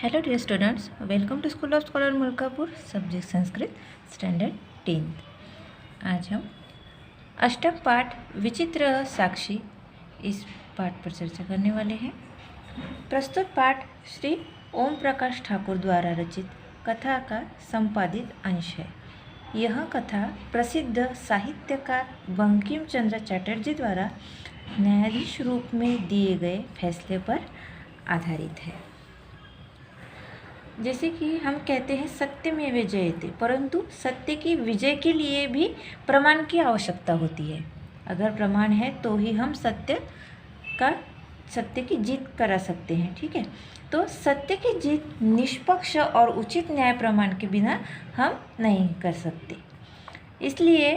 Hello dear students, welcome to school of scholar Mulkapur, subject Sanskrit, standard 10th। आज हम अष्टम पाठ विचित्र साक्षी इस पाठ पर चर्चा करने वाले हैं। प्रस्तुत पाठ श्री ओम प्रकाश ठाकुर द्वारा रचित कथा का संपादित अंश है। यह कथा प्रसिद्ध साहित्यकार बंकिम चंद्र चटर्जी द्वारा न्यायाधीश रूप में दिए गए फैसले पर आधारित है। जैसे कि हम कहते हैं सत्यमेव जयते, परंतु सत्य की विजय के लिए भी प्रमाण की आवश्यकता होती है। अगर प्रमाण है तो ही हम सत्य की जीत करा सकते हैं। ठीक है, तो सत्य की जीत निष्पक्ष और उचित न्याय प्रमाण के बिना हम नहीं कर सकते। इसलिए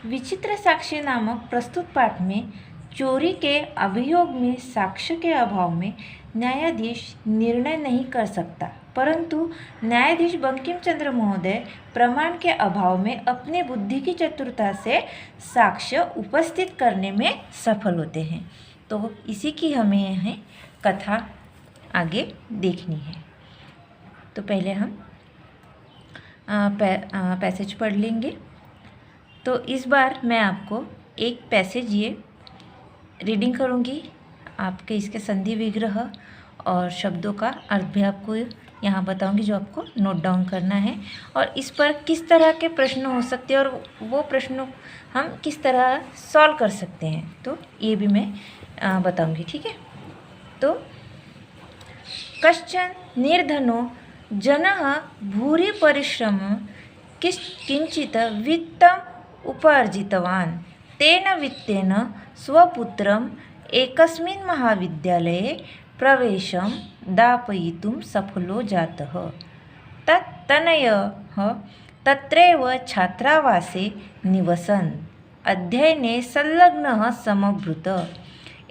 विचित्र साक्ष्य नामक प्रस्तुत पाठ में चोरी के अभियोग में साक्ष्य के अभाव में न्यायाधीश निर्णय नहीं कर सकता, परंतु न्यायाधीश बंकिम चंद्र महोदय प्रमाण के अभाव में अपनी बुद्धि की चतुरता से साक्ष्य उपस्थित करने में सफल होते हैं। तो इसी की हमें यहाँ कथा आगे देखनी है। तो पहले हम पैसेज पढ़ लेंगे। तो इस बार मैं आपको एक पैसेज ये रीडिंग करूँगी, आपके इसके संधि विग्रह और शब्दों का अर्थ भी आपको यहाँ बताऊंगी, जो आपको नोट डाउन करना है, और इस पर किस तरह के प्रश्न हो सकते हैं और वो प्रश्नों हम किस तरह सॉल्व कर सकते हैं, तो ये भी मैं बताऊंगी। ठीक है, तो कश्चन निर्धनो जनः भूरि परिश्रम किंचित वित्तम् उपार्जितवान्, तेन वित्तेन स्वपुत्रम् एकस्मिन् महाविद्यालये प्रवेशं दापयितुं सफलो जातः। तत्तनयः तत्रैव छात्रावासे निवसन् अध्ययने संलग्नः समभूत।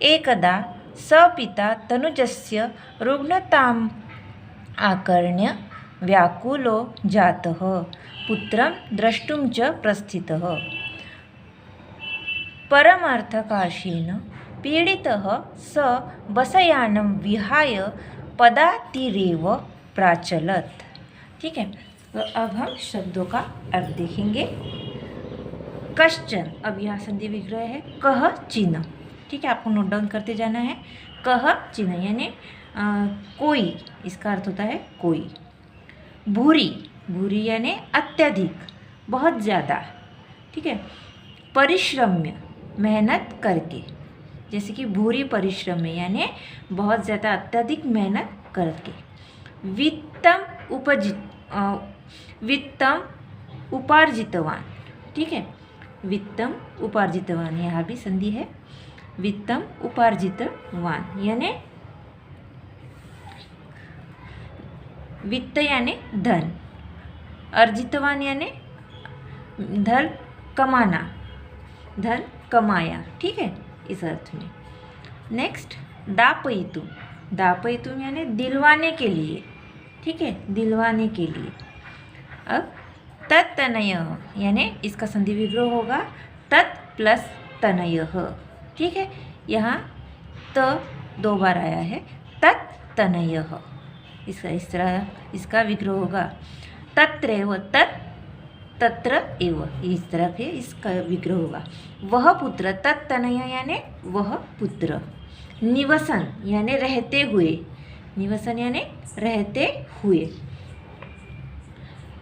एकदा स पिता तनुजस्य रुग्णताम् आकर्ण्य व्याकुलो जातः, पुत्रं द्रष्टुं च प्रस्थितः। परमार्थकार्षेण पीड़ितः स बसयानं विहाय पदातीरेव प्राचलत्। ठीक है, तो अब हम शब्दों का अर्थ देखेंगे। कश्चन, अब यहाँ संधि विग्रह है कह चिन्ह। ठीक है, आपको नोट डाउन करते जाना है। कह चिन्ह यानी कोई, इसका अर्थ होता है कोई। भूरी, भूरी यानी अत्यधिक, बहुत ज़्यादा। ठीक है, परिश्रम्य, मेहनत करके, जैसे कि भूरी परिश्रम यानी बहुत ज़्यादा अत्यधिक मेहनत करके। वित्तम उपार्जितवान। ठीक है, वित्तम उपार्जितवान, यहाँ भी संधि है। वित्तम उपार्जितवान यानी वित्त यानी धन, अर्जितवान यानी धन कमाना, धन कमाया। ठीक है, इस अर्थ में। नेक्स्ट दापयितुम, दापयितुम यानी दिलवाने के लिए। ठीक है, दिलवाने के लिए। अब तत्तनय यानी इसका संधि विग्रह होगा तत् प्लस तनय। ठीक है, यहाँ त दो बार आया है, तत्तनय, इसका इस तरह इसका विग्रह होगा। तत्रैव, तत् तत्र एव, इस तरह के इसका विग्रह होगा। वह पुत्र, तत्तनय यानी वह पुत्र। निवसन यानी रहते हुए, निवसन यानी रहते हुए।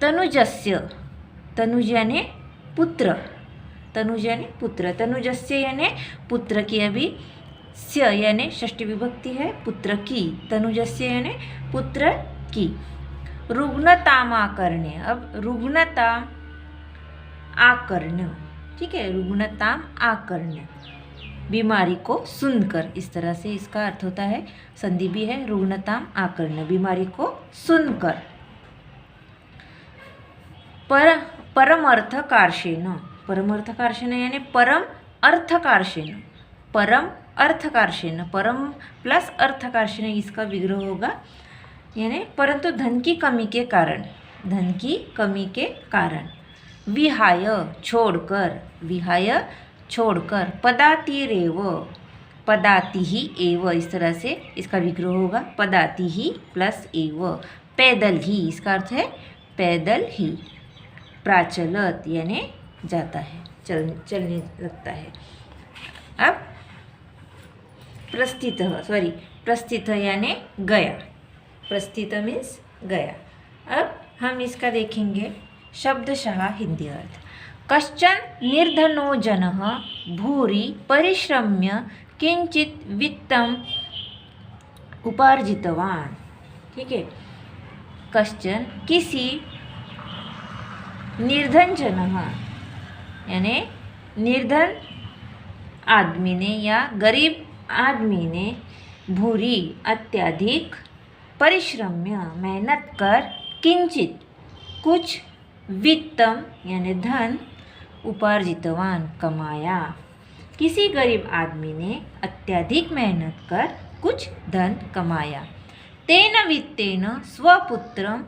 तनुजस्य, तनुज यानी पुत्र, तनुज यानी पुत्र। तनुजस्य यानी पुत्र की, अभी स्य यानी षष्ठी विभक्ति है, पुत्र की। तनुजस्य यानी पुत्र की। रुग्णताम आकर्ण्य, अब रुग्णता आकर्ण। ठीक है, रुग्णताम आकर्ण, बीमारी को सुनकर, इस तरह से इसका अर्थ होता है। संधि भी है, रुग्णताम आकर्ण, बीमारी को सुनकर। परम अर्थकार्षेण, परम अर्थकार्षेण यानी परम अर्थकार्षेण, परम अर्थकार्षेण, परम प्लस अर्थकार्षेण इसका विग्रह होगा, यानी परंतु धन की कमी के कारण, धन की कमी के कारण। विहाय छोड़कर, विहाय छोड़कर। पदातीरेव, पदाति ही एव, इस तरह से इसका विग्रह होगा। पदाति ही प्लस एव, पैदल ही, इसका अर्थ है पैदल ही। प्राचलत यानी जाता है, चलने लगता है। अब प्रस्थित यानी गया, प्रस्थित मीन्स गया। अब हम इसका देखेंगे शब्दशः हिंदी अर्थ। कश्चन निर्धनो जनः भूरि परिश्रम्य किंचित वित्तम उपार्जितवान। ठीक है, कश्चन किसी, निर्धन जनः यानी निर्धन आदमी ने या गरीब आदमी ने, भूरी अत्यधिक, परिश्रम्य मेहनत कर, किंचित कुछ, वित्तम यानी धन, उपार्जितवान कमाया। किसी गरीब आदमी ने अत्यधिक मेहनत कर कुछ धन कमाया। तेन वित्तेन स्वपुत्रम,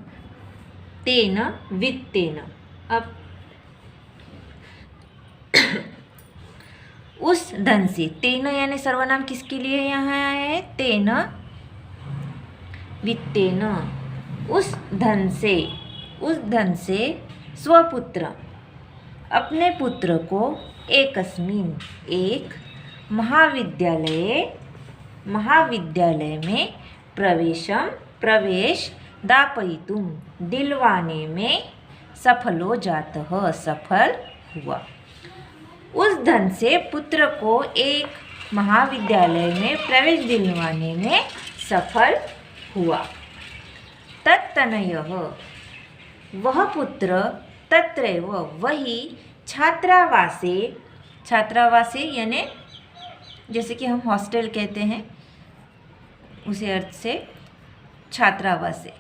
तेन वित्तेन, अब उस धन से, तेन यानी सर्वनाम किसके लिए यहाँ आया है, तेन वित्तेन, उस धन से स्वपुत्र अपने पुत्र को, एकस्मिन एक, महाविद्यालय में प्रवेश दापयितुम दिलवाने में सफलो जातः, सफल हुआ। उस धन से पुत्र को एक महाविद्यालय में प्रवेश दिलवाने में सफल हुआ। तत्तनयः, वह पुत्र, तत्रैव वही, छात्रावासे यानी जैसे कि हम हॉस्टल कहते हैं, उसी अर्थ से छात्रावासे।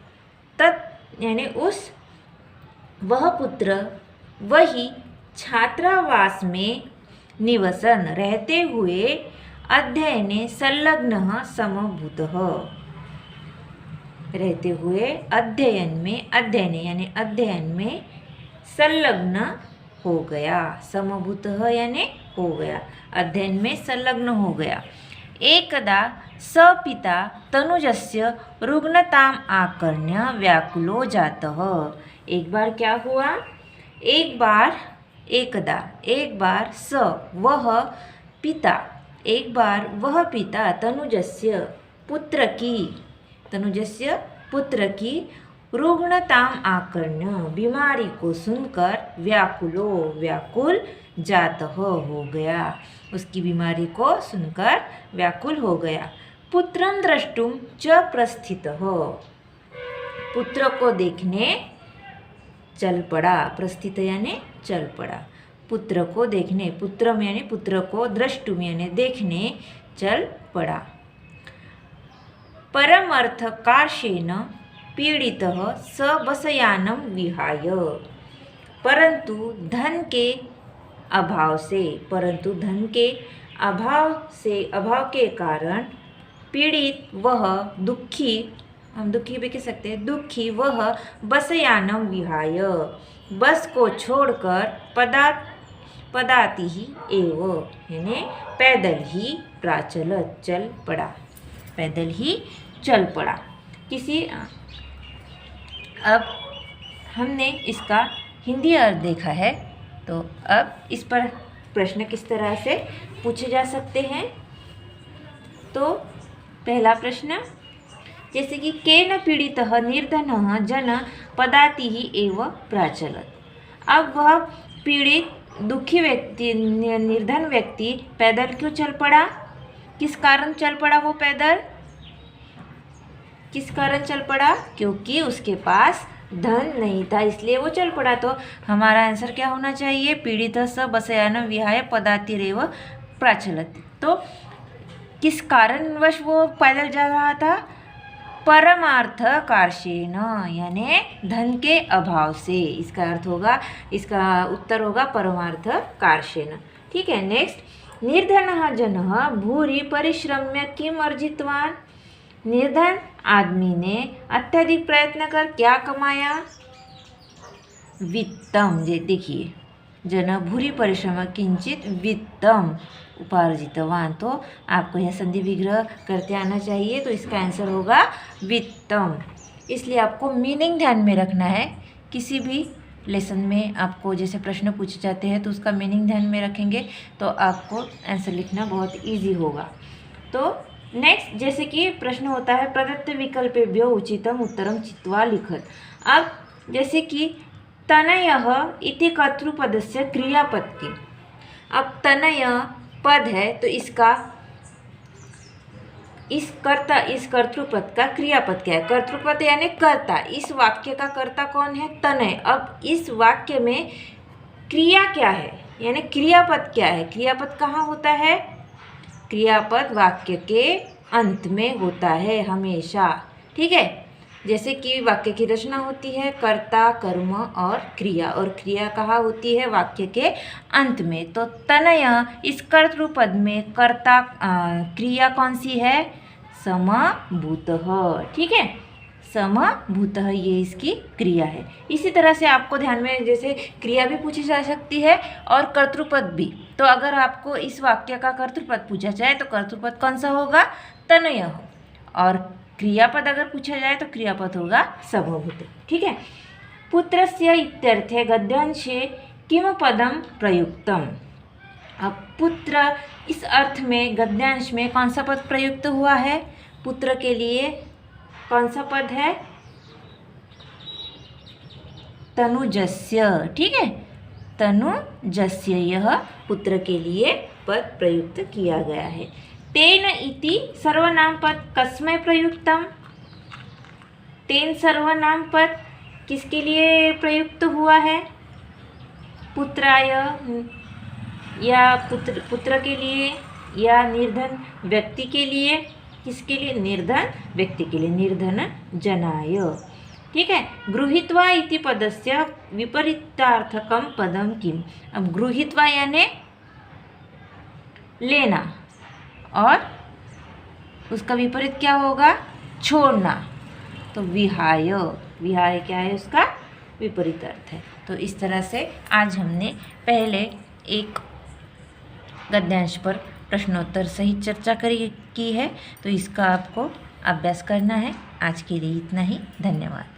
तत् यानी उस, वह पुत्र वही छात्रावास में निवसन रहते हुए अध्ययने संलग्नः समभूतः, रहते हुए अध्ययन में संलग्न हो गया। समभूतः यानी हो गया, अध्ययन में संलग्न हो गया। एकदा स पिता तनुजस्य रुग्णताम आकर्ण्य व्याकुलो जातः। एक बार क्या हुआ, एक बार वह पिता तनुजस्य पुत्र की रुग्णताम आकर्ण्य, बीमारी को सुनकर, व्याकुल जातः हो गया, उसकी बीमारी को सुनकर व्याकुल हो गया। पुत्रं द्रष्टुम च प्रस्थितः, पुत्र को देखने चल पड़ा। प्रस्थित यानी चल पड़ा, पुत्र को देखने, पुत्रम यानी पुत्र को, द्रष्टुम यानी देखने चल पड़ा। परमर्थकार्षेण पीड़ितः स बसयानं विहाय, परंतु धन के अभाव के कारण पीड़ित वह, दुखी, हम दुखी भी कह सकते हैं, दुखी वह, बसयानं विहाय बस को छोड़कर, पदाति ही एव यानी पैदल ही, प्राचलत चल पड़ा, पैदल ही चल पड़ा। अब हमने इसका हिंदी अर्थ देखा है, तो अब इस पर प्रश्न किस तरह से पूछे जा सकते हैं। तो पहला प्रश्न, जैसे कि केन पीड़ितः निर्धनः जन पदाति ही एव प्राचलत। अब वह पीड़ित दुखी व्यक्ति, निर्धन व्यक्ति पैदल क्यों चल पड़ा, किस कारण चल पड़ा वो पैदल, किस कारण चल पड़ा, क्योंकि उसके पास धन नहीं था इसलिए वो चल पड़ा। तो हमारा आंसर क्या होना चाहिए, पीड़ितः स बसयानं विहाय पदातिरेव प्राचलत। तो किस कारणवश वो पैदल जा रहा था, परमार्थ कार्षेण यानी धन के अभाव से, इसका अर्थ होगा, इसका उत्तर होगा परमार्थ कार्षेण। ठीक है, नेक्स्ट, निर्धनः जनः भूरि परिश्रम्य किम अर्जितवान, निर्धन आदमी ने अत्यधिक प्रयत्न कर क्या कमाया, वित्तम। देखिए जन भूरि परिश्रम किंचित वित्तम उपार्जितवान। तो आपको यह संधि विग्रह करते आना चाहिए, तो इसका आंसर होगा वित्तम। इसलिए आपको मीनिंग ध्यान में रखना है। किसी भी लेसन में आपको जैसे प्रश्न पूछे जाते हैं तो उसका मीनिंग ध्यान में रखेंगे तो आपको आंसर लिखना बहुत इजी होगा। तो नेक्स्ट, जैसे कि प्रश्न होता है प्रदत्त विकल्पेभ्यो उचितम उत्तरम चित्वा लिखत। अब जैसे कि तनयः इति कर्तृपदस्य क्रियापद की। अब तनय पद है तो इस कर्तृपद का क्रियापद क्या है? कर्तृपद यानी कर्ता। इस वाक्य का कर्ता कौन है? तनय। अब इस वाक्य में क्रिया क्या है, यानी क्रियापद क्या है? क्रियापद कहाँ होता है? क्रियापद वाक्य के अंत में होता है हमेशा, ठीक है। जैसे कि वाक्य की रचना होती है कर्ता, कर्म और क्रिया कहाँ होती है? वाक्य के अंत में। तो तनय इस कर्तृपद में कर्ता क्रिया कौन सी है? समभूतः, ठीक है। समभूतः ये इसकी क्रिया है। इसी तरह से आपको ध्यान में जैसे क्रिया भी पूछी जा सकती है और कर्तृपद भी। तो अगर आपको इस वाक्य का कर्तृपद पूछा जाए तो कर्तृपद कौन सा होगा? तनय हो। और क्रियापद अगर पूछा जाए तो क्रियापद होगा समभूत, ठीक है। पुत्रस्य इत्यर्थे गद्यांशे किम पदम प्रयुक्तम। अब पुत्र इस अर्थ में गद्यांश में कौन सा पद प्रयुक्त हुआ है? पुत्र के लिए कौन सा पद है? तनुजस्य, ठीक है। तनुजस्य यह पुत्र के लिए पद प्रयुक्त किया गया है। तेन इति सर्वनाम पद कस्मै प्रयुक्तम। तेन सर्वनाम पद किसके लिए प्रयुक्त हुआ है? पुत्राय या पुत्र के लिए या निर्धन व्यक्ति के लिए? किसके लिए? निर्धन व्यक्ति के लिए, निर्धन जनाय, ठीक है। गृहीत्वा इति पदस्य विपरीतार्थकम पदम किम। अब गृहीत्वा यानी लेना और उसका विपरीत क्या होगा? छोड़ना। तो विहाय, विहाय क्या है? उसका विपरीत अर्थ है। तो इस तरह से आज हमने पहले एक गद्यांश पर प्रश्नोत्तर सहित चर्चा की है। तो इसका आपको अभ्यास करना है। आज के लिए इतना ही। धन्यवाद।